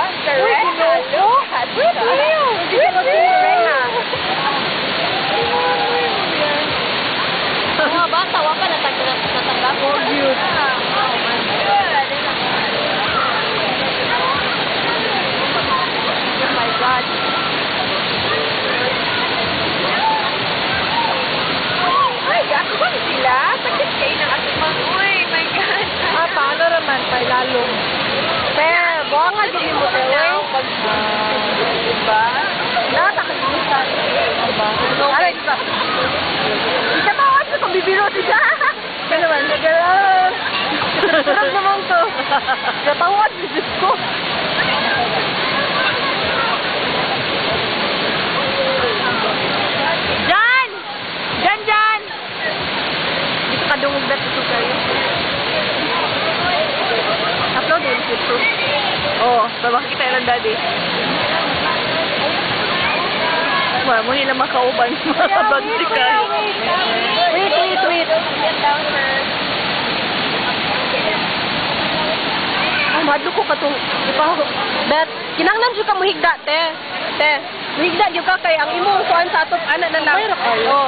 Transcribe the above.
Correct. Mga bata, wala na natanggap. Oh, cute. Oh my God. Ay, ako ba sila? Sakit kayo ng atumang. Uy, my God. Paano naman? Pailalong. Buha nga din mo tayo. Diba? Nakakalimutan. Aray, diba? Isa pa ako sa bibiro siya. Ito naman, nagalang. Sarap naman to. Katawad, Diyos ko. Jan! Jan, Jan! Dito ka dungog na ito kayo. Upload din ito. Oo, babaki kita lang, Daddy. Wala mo nila makauban. Makabansikan. Wait. Ang madlo ko ka itong ipaho. Bet, kinanglan siya ka muhigda, te. Te, muhigda yung ka kay ang imo kuan sa atot anak na lang. Mayroon kayo? Oo.